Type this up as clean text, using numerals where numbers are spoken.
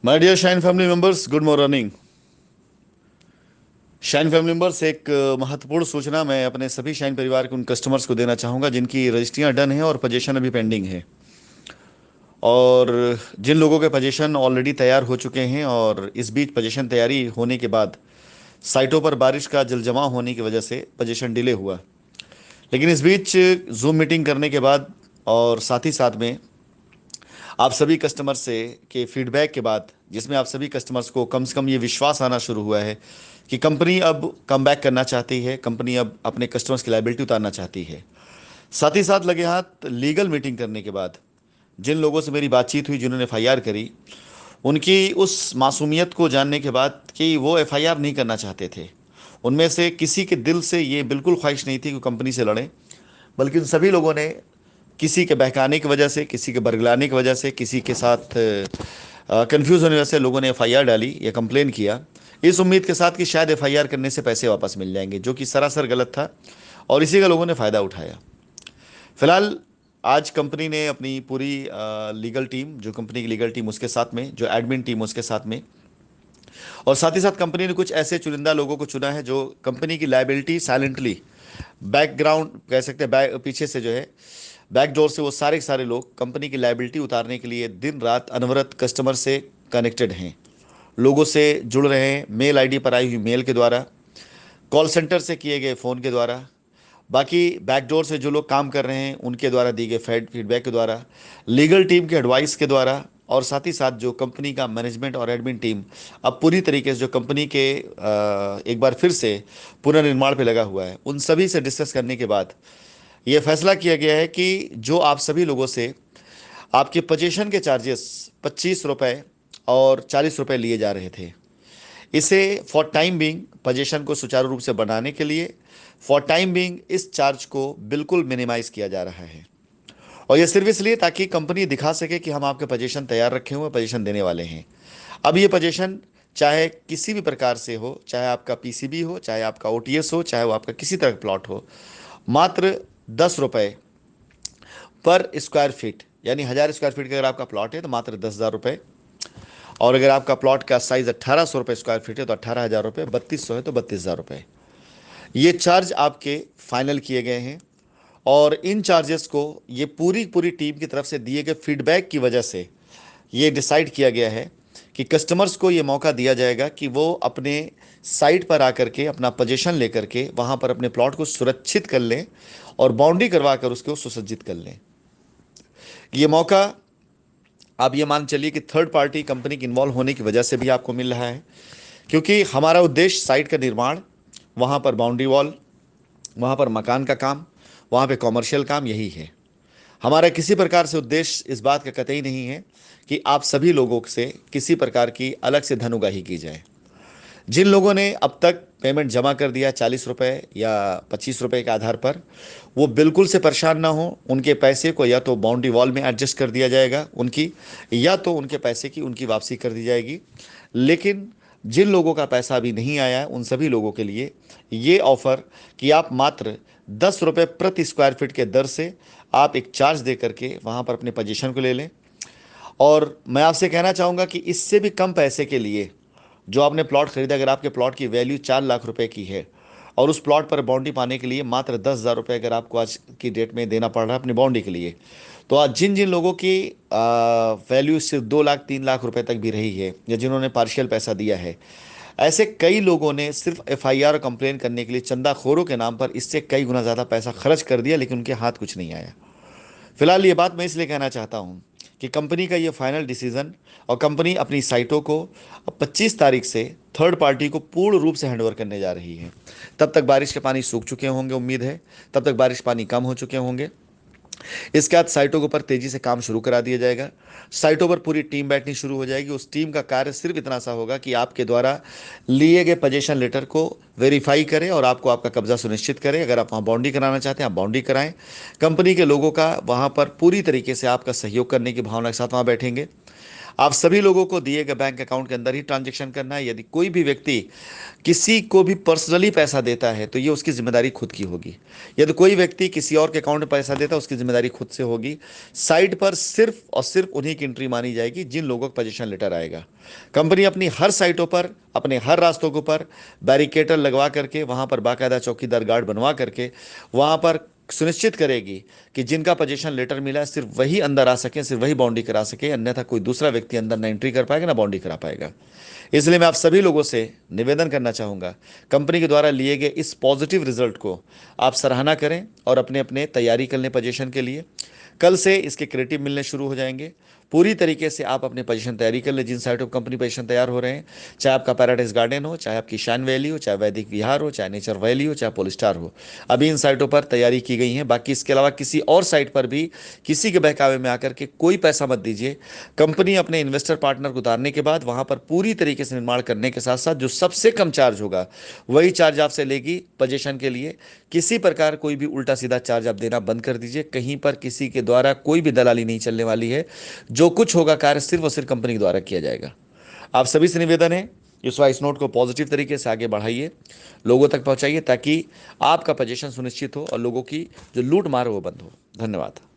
My dear Shine family members, good morning. Shine family members, एक महत्वपूर्ण सूचना मैं अपने सभी शाइन परिवार के उन कस्टमर्स को देना चाहूँगा जिनकी रजिस्ट्रियाँ डन हैं और पोजीशन अभी पेंडिंग है। और जिन लोगों के पोजीशन ऑलरेडी तैयार हो चुके हैं और इस बीच पोजीशन तैयारी होने के बाद साइटों पर बारिश का जल जमाव होने की वजह से पोजीशन डिले हुआ। लेकिन इस बीच जूम मीटिंग करने के बाद और साथ ही साथ में आप सभी कस्टमर से के फीडबैक के बाद, जिसमें आप सभी कस्टमर्स को कम से कम ये विश्वास आना शुरू हुआ है कि कंपनी अब कम बैक करना चाहती है, कंपनी अब अपने कस्टमर्स की लायबिलिटी उतारना चाहती है। साथ ही साथ लगे हाथ लीगल मीटिंग करने के बाद जिन लोगों से मेरी बातचीत हुई, जिन्होंने एफआईआर करी, उनकी उस मासूमियत को जानने के बाद कि वो एफआईआर नहीं करना चाहते थे। उनमें से किसी के दिल से ये बिल्कुल ख्वाहिश नहीं थी कि कंपनी से लड़ें, बल्कि उन सभी लोगों ने किसी के बहकाने की वजह से, किसी के बरगलाने की वजह से, किसी के साथ कंफ्यूज होने की वजह से लोगों ने एफआईआर डाली या कंप्लेन किया, इस उम्मीद के साथ कि शायद एफआईआर करने से पैसे वापस मिल जाएंगे, जो कि सरासर गलत था और इसी का लोगों ने फ़ायदा उठाया। फिलहाल आज कंपनी ने अपनी पूरी लीगल टीम, जो कंपनी की लीगल टीम उसके साथ में, जो एडमिन टीम उसके साथ में, और साथ ही साथ कंपनी ने कुछ ऐसे चुनिंदा लोगों को चुना है जो कंपनी की लायबिलिटी साइलेंटली, बैकग्राउंड कह सकते हैं, बैक पीछे से जो है, बैकडोर से वो सारे के सारे लोग कंपनी की लायबिलिटी उतारने के लिए दिन रात अनवरत कस्टमर से कनेक्टेड हैं, लोगों से जुड़ रहे हैं, मेल आईडी पर आई हुई मेल के द्वारा, कॉल सेंटर से किए गए फ़ोन के द्वारा, बाकी बैकडोर से जो लोग काम कर रहे हैं उनके द्वारा दिए गए फीडबैक के द्वारा, लीगल टीम के एडवाइस के द्वारा, और साथ ही साथ जो कंपनी का मैनेजमेंट और एडमिन टीम अब पूरी तरीके से जो कंपनी के एक बार फिर से पुनर्निर्माण पे लगा हुआ है, उन सभी से डिस्कस करने के बाद ये फैसला किया गया है कि जो आप सभी लोगों से आपके पोजीशन के चार्जेस 25 रुपये और 40 रुपये लिए जा रहे थे, इसे फॉर टाइम बिंग पोजीशन को सुचारू रूप से बनाने के लिए, फॉर टाइम बिंग इस चार्ज को बिल्कुल मिनिमाइज किया जा रहा है। और यह सिर्फ इसलिए ताकि कंपनी दिखा सके कि हम आपके पोजीशन तैयार रखे हुए, पोजीशन देने वाले हैं। अब ये पोजीशन चाहे किसी भी प्रकार से हो, चाहे आपका पीसीबी हो, चाहे आपका ओटीएस हो, चाहे वो आपका किसी तरह का प्लॉट हो, मात्र 10 रुपये पर स्क्वायर फीट, यानी 1000 स्क्वायर फीट का अगर आपका प्लॉट है तो मात्र 10,000 रुपये, और अगर आपका प्लॉट का साइज 1800 रुपये स्क्वायर फीट है तो 18,000 रुपये, 3200 है तो 32,000 रुपये। ये चार्ज आपके फाइनल किए गए हैं। और इन चार्जेस को ये पूरी पूरी टीम की तरफ से दिए गए फीडबैक की वजह से ये डिसाइड किया गया है कि कस्टमर्स को ये मौका दिया जाएगा कि वो अपने साइट पर आकर के अपना पोजीशन लेकर के वहाँ पर अपने प्लॉट को सुरक्षित कर लें और बाउंड्री करवा कर उसको सुसज्जित कर लें। ये मौका आप ये मान चलिए कि थर्ड पार्टी कंपनी के इन्वॉल्व होने की वजह से भी आपको मिल रहा है, क्योंकि हमारा उद्देश्य साइट का निर्माण, वहाँ पर बाउंड्री वॉल, वहाँ पर मकान का काम, वहाँ पे कॉमर्शियल काम, यही है हमारा। किसी प्रकार से उद्देश्य इस बात का कतई नहीं है कि आप सभी लोगों से किसी प्रकार की अलग से धन उगाही की जाए। जिन लोगों ने अब तक पेमेंट जमा कर दिया 40 रुपये या 25 रुपये के आधार पर, वो बिल्कुल से परेशान ना हो। उनके पैसे को या तो बाउंड्री वॉल में एडजस्ट कर दिया जाएगा उनकी, या तो उनके पैसे की उनकी वापसी कर दी जाएगी। लेकिन जिन लोगों का पैसा अभी नहीं आया है, उन सभी लोगों के लिए ये ऑफ़र कि आप मात्र 10 रुपये प्रति स्क्वायर फीट के दर से आप एक चार्ज दे करके वहाँ पर अपने पोजीशन को ले लें। और मैं आपसे कहना चाहूँगा कि इससे भी कम पैसे के लिए जो आपने प्लॉट खरीदा, अगर आपके प्लॉट की वैल्यू 4 लाख रुपए की है और उस प्लॉट पर बाउंड्री पाने के लिए मात्र 10,000 रुपये अगर आपको आज की डेट में देना पड़ रहा है अपनी बाउंड्री के लिए, तो आज जिन जिन लोगों की वैल्यू सिर्फ 2 लाख 3 लाख रुपए तक भी रही है, या जिन्होंने पार्शियल पैसा दिया है, ऐसे कई लोगों ने सिर्फ एफआईआर और कंप्लेन करने के लिए चंदाखोरों के नाम पर इससे कई गुना ज़्यादा पैसा खर्च कर दिया, लेकिन उनके हाथ कुछ नहीं आया। फिलहाल ये बात मैं इसलिए कहना चाहता हूँ कि कंपनी का ये फाइनल डिसीजन, और कंपनी अपनी साइटों को 25 तारीख से थर्ड पार्टी को पूर्ण रूप से हैंडओवर करने जा रही है। तब तक बारिश के पानी सूख चुके होंगे, उम्मीद है तब तक बारिश पानी कम हो चुके होंगे। इसके बाद साइटों के ऊपर तेजी से काम शुरू करा दिया जाएगा। साइटों पर पूरी टीम बैठनी शुरू हो जाएगी। उस टीम का कार्य सिर्फ इतना सा होगा कि आपके द्वारा लिए गए पोजीशन लेटर को वेरीफाई करें और आपको आपका कब्जा सुनिश्चित करें। अगर आप वहाँ बाउंड्री कराना चाहते हैं, आप बाउंड्री कराएं। कंपनी के लोगों का वहाँ पर पूरी तरीके से आपका सहयोग करने की भावना के साथ वहाँ बैठेंगे। आप सभी लोगों को दिए गए बैंक अकाउंट के अंदर ही ट्रांजैक्शन करना है। यदि कोई भी व्यक्ति किसी को भी पर्सनली पैसा देता है तो ये उसकी जिम्मेदारी खुद की होगी। यदि कोई व्यक्ति किसी और के अकाउंट में पैसा देता है, उसकी जिम्मेदारी खुद से होगी। साइट पर सिर्फ और सिर्फ उन्हीं की एंट्री मानी जाएगी जिन लोगों का पोजीशन लेटर आएगा। कंपनी अपनी हर साइटों पर, अपने हर रास्तों के ऊपर बैरिकेटर लगवा करके, वहां पर बाकायदा चौकीदार गार्ड बनवा करके वहां पर सुनिश्चित करेगी कि जिनका पोजीशन लेटर मिला है सिर्फ वही अंदर आ सके, सिर्फ वही बाउंड्री करा सके, अन्यथा कोई दूसरा व्यक्ति अंदर ना एंट्री कर पाएगा ना बाउंड्री करा पाएगा। इसलिए मैं आप सभी लोगों से निवेदन करना चाहूंगा, कंपनी के द्वारा लिए गए इस पॉजिटिव रिजल्ट को आप सराहना करें और अपने अपने तैयारी कर लें पोजीशन के लिए। कल से इसके क्रेडिट मिलने शुरू हो जाएंगे। पूरी तरीके से आप अपने पोजीशन तैयारी कर ले जिन साइट ऑफ कंपनी पोजीशन तैयार हो रहे हैं, चाहे आपका पैराडाइज गार्डन हो, चाहे आपकी शाइन वैली हो, चाहे वैदिक विहार हो, चाहे नेचर वैली हो, चाहे पोलिस्टार हो। अभी इन साइटों पर तैयारी की गई है। बाकी इसके अलावा किसी और साइट पर भी किसी के बहकावे में आकर के कोई पैसा मत दीजिए। कंपनी अपने इन्वेस्टर पार्टनर को उतारने के बाद वहां पर पूरी तरीके से निर्माण करने के साथ साथ जो सबसे कम चार्ज होगा वही चार्ज आपसे लेगी पोजीशन के लिए। किसी प्रकार कोई भी उल्टा सीधा चार्ज आप देना बंद कर दीजिए। कहीं पर किसी के द्वारा कोई भी दलाली नहीं चलने वाली है। जो कुछ होगा कार्य सिर्फ और सिर्फ कंपनी के द्वारा किया जाएगा। आप सभी से निवेदन है, इस नोट को पॉजिटिव तरीके से आगे बढ़ाइए, लोगों तक पहुंचाइए ताकि आपका पोजीशन सुनिश्चित हो और लोगों की जो लूट मार हो वो बंद हो। धन्यवाद।